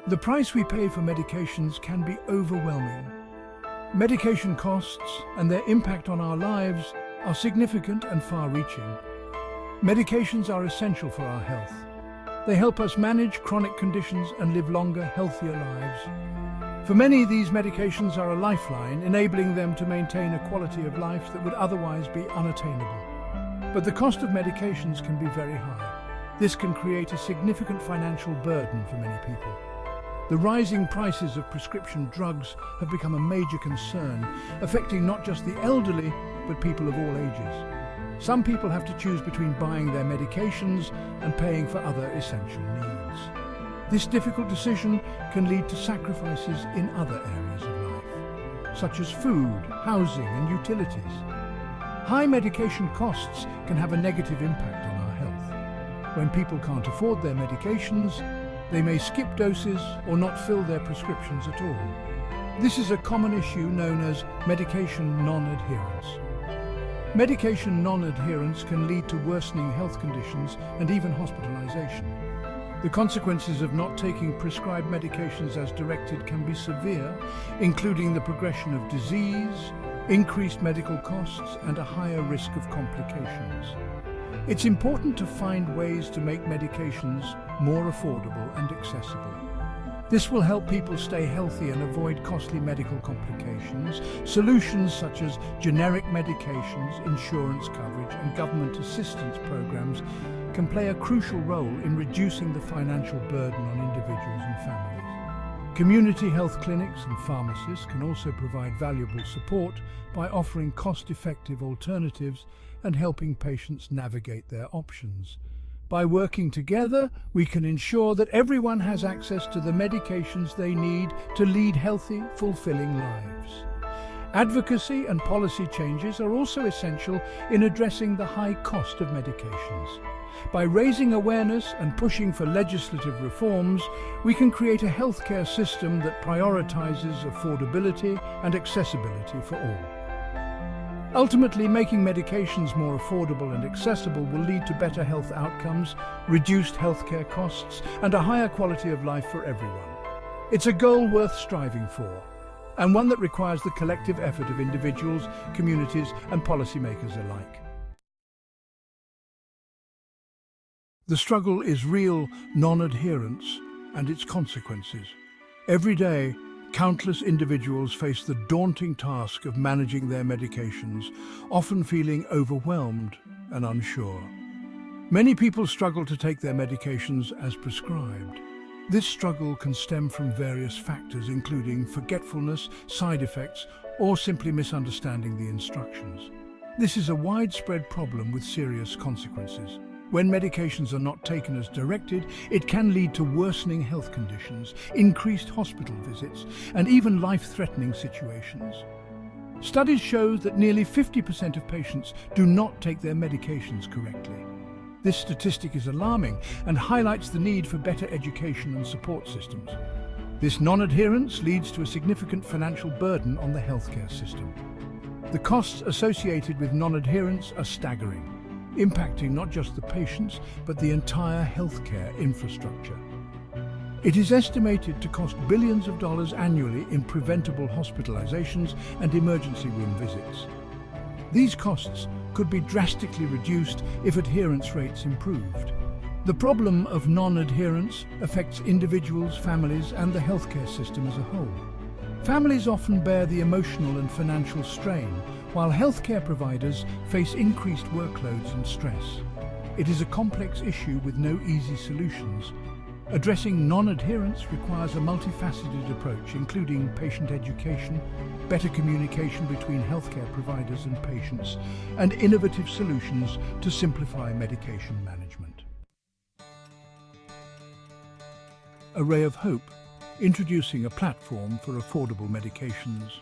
The price we pay for medications can be overwhelming. Medication costs and their impact on our lives are significant and far-reaching. Medications are essential for our health. They help us manage chronic conditions and live longer, healthier lives. For many, these medications are a lifeline, enabling them to maintain a quality of life that would otherwise be unattainable. But the cost of medications can be very high. This can create a significant financial burden for many people. The rising prices of prescription drugs have become a major concern, affecting not just the elderly, but people of all ages. Some people have to choose between buying their medications and paying for other essential needs. This difficult decision can lead to sacrifices in other areas of life, such as food, housing, and utilities. High medication costs can have a negative impact on our health. When people can't afford their medications, they may skip doses or not fill their prescriptions at all. This is a common issue known as medication non-adherence. Medication non-adherence can lead to worsening health conditions and even hospitalization. The consequences of not taking prescribed medications as directed can be severe, including the progression of disease, increased medical costs, and a higher risk of complications. It's important to find ways to make medications more affordable and accessible. This will help people stay healthy and avoid costly medical complications. Solutions such as generic medications, insurance coverage, and government assistance programs can play a crucial role in reducing the financial burden on individuals and families. Community health clinics and pharmacists can also provide valuable support by offering cost-effective alternatives and helping patients navigate their options. By working together, we can ensure that everyone has access to the medications they need to lead healthy, fulfilling lives. Advocacy and policy changes are also essential in addressing the high cost of medications. By raising awareness and pushing for legislative reforms, we can create a healthcare system that prioritizes affordability and accessibility for all. Ultimately, making medications more affordable and accessible will lead to better health outcomes, reduced healthcare costs, and a higher quality of life for everyone. It's a goal worth striving for, and one that requires the collective effort of individuals, communities, and policymakers alike. The struggle is real non-adherence and its consequences. Every day, countless individuals face the daunting task of managing their medications, often feeling overwhelmed and unsure. Many people struggle to take their medications as prescribed. This struggle can stem from various factors, including forgetfulness, side effects, or simply misunderstanding the instructions. This is a widespread problem with serious consequences. When medications are not taken as directed, it can lead to worsening health conditions, increased hospital visits, and even life-threatening situations. Studies show that nearly 50% of patients do not take their medications correctly. This statistic is alarming and highlights the need for better education and support systems. This non-adherence leads to a significant financial burden on the healthcare system. The costs associated with non-adherence are staggering, impacting not just the patients, but the entire healthcare infrastructure. It is estimated to cost billions of dollars annually in preventable hospitalizations and emergency room visits. These costs could be drastically reduced if adherence rates improved. The problem of non-adherence affects individuals, families, and the healthcare system as a whole. Families often bear the emotional and financial strain, while healthcare providers face increased workloads and stress. It is a complex issue with no easy solutions. Addressing non-adherence requires a multifaceted approach, including patient education, better communication between healthcare providers and patients, and innovative solutions to simplify medication management. A ray of hope, introducing a platform for affordable medications.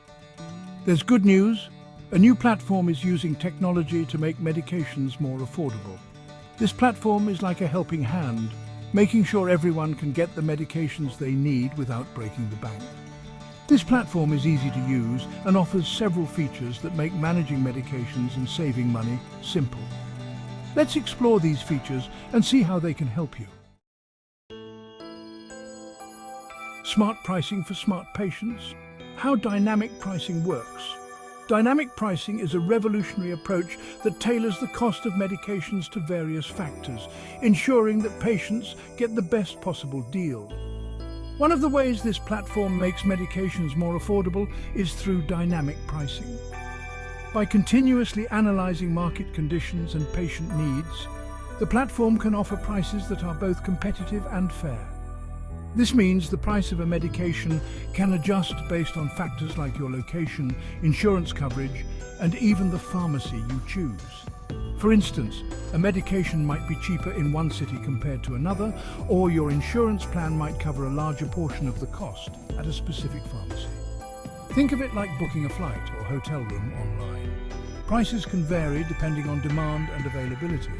There's good news. A new platform is using technology to make medications more affordable. This platform is like a helping hand, making sure everyone can get the medications they need without breaking the bank. This platform is easy to use and offers several features that make managing medications and saving money simple. Let's explore these features and see how they can help you. Smart pricing for smart patients. How dynamic pricing works. Dynamic pricing is a revolutionary approach that tailors the cost of medications to various factors, ensuring that patients get the best possible deal. One of the ways this platform makes medications more affordable is through dynamic pricing. By continuously analyzing market conditions and patient needs, the platform can offer prices that are both competitive and fair. This means the price of a medication can adjust based on factors like your location, insurance coverage, and even the pharmacy you choose. For instance, a medication might be cheaper in one city compared to another, or your insurance plan might cover a larger portion of the cost at a specific pharmacy. Think of it like booking a flight or hotel room online. Prices can vary depending on demand and availability.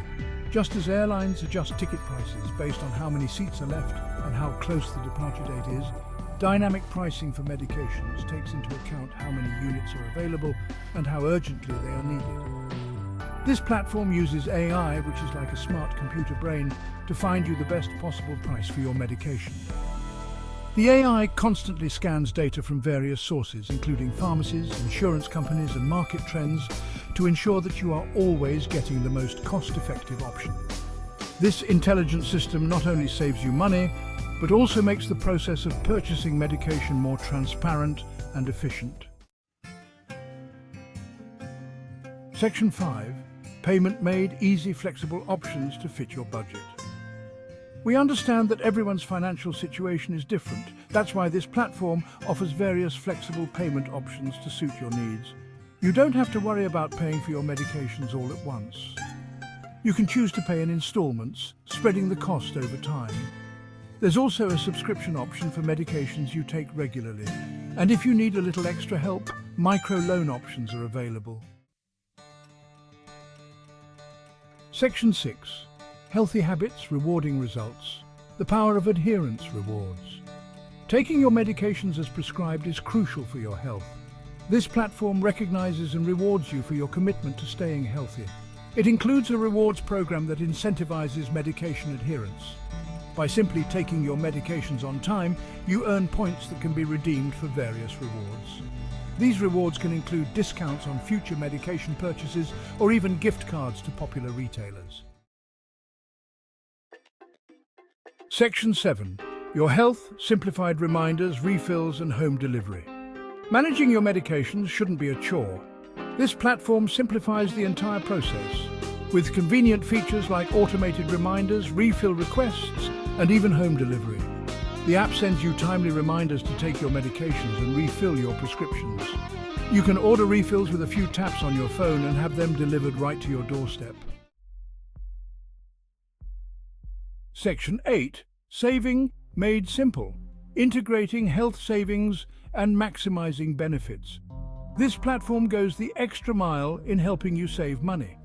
Just as airlines adjust ticket prices based on how many seats are left and how close the departure date is, dynamic pricing for medications takes into account how many units are available and how urgently they are needed. This platform uses AI, which is like a smart computer brain, to find you the best possible price for your medication. The AI constantly scans data from various sources, including pharmacies, insurance companies, and market trends, to ensure that you are always getting the most cost-effective option. This intelligent system not only saves you money, but also makes the process of purchasing medication more transparent and efficient. Section 5. Payment made easy, flexible options to fit your budget. We understand that everyone's financial situation is different. That's why this platform offers various flexible payment options to suit your needs. You don't have to worry about paying for your medications all at once. You can choose to pay in installments, spreading the cost over time. There's also a subscription option for medications you take regularly. And if you need a little extra help, micro-loan options are available. Section 6. Healthy habits, rewarding results. The power of adherence rewards. Taking your medications as prescribed is crucial for your health. This platform recognizes and rewards you for your commitment to staying healthy. It includes a rewards program that incentivizes medication adherence. By simply taking your medications on time, you earn points that can be redeemed for various rewards. These rewards can include discounts on future medication purchases or even gift cards to popular retailers. Section 7. Your health, simplified reminders, refills, and home delivery. Managing your medications shouldn't be a chore. This platform simplifies the entire process, with convenient features like automated reminders, refill requests, and even home delivery. The app sends you timely reminders to take your medications and refill your prescriptions. You can order refills with a few taps on your phone and have them delivered right to your doorstep. Section 8. Saving made simple. Integrating health savings and maximizing benefits. This platform goes the extra mile in helping you save money.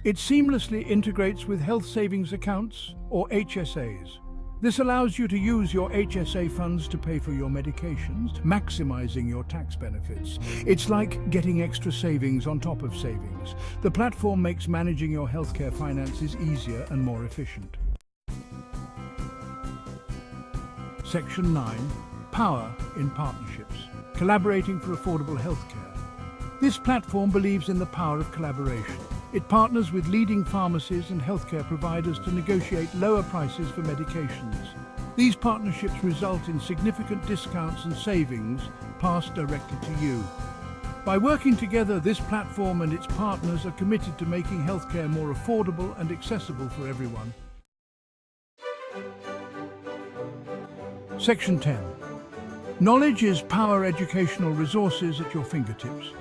It seamlessly integrates with health savings accounts, or HSAs. This allows you to use your HSA funds to pay for your medications, maximizing your tax benefits. It's like getting extra savings on top of savings. The platform makes managing your healthcare finances easier and more efficient. Section 9. Power in partnerships. Collaborating for affordable healthcare. This platform believes in the power of collaboration. It partners with leading pharmacies and healthcare providers to negotiate lower prices for medications. These partnerships result in significant discounts and savings passed directly to you. By working together, this platform and its partners are committed to making healthcare more affordable and accessible for everyone. Section 10. Knowledge is power. Educational resources at your fingertips.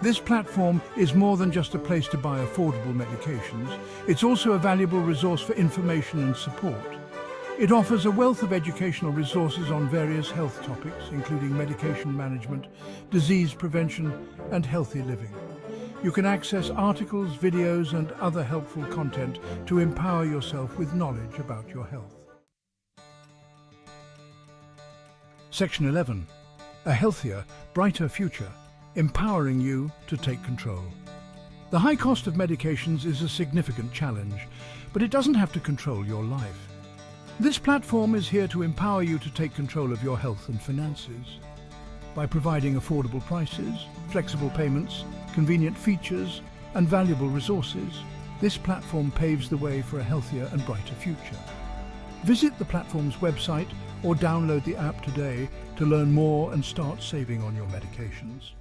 This platform is more than just a place to buy affordable medications. It's also a valuable resource for information and support. It offers a wealth of educational resources on various health topics, including medication management, disease prevention, and healthy living. You can access articles, videos, and other helpful content to empower yourself with knowledge about your health. Section 11. A healthier, brighter future, empowering you to take control. The high cost of medications is a significant challenge, but it doesn't have to control your life. This platform is here to empower you to take control of your health and finances. By providing affordable prices, flexible payments, convenient features, and valuable resources, this platform paves the way for a healthier and brighter future. Visit the platform's website or download the app today to learn more and start saving on your medications.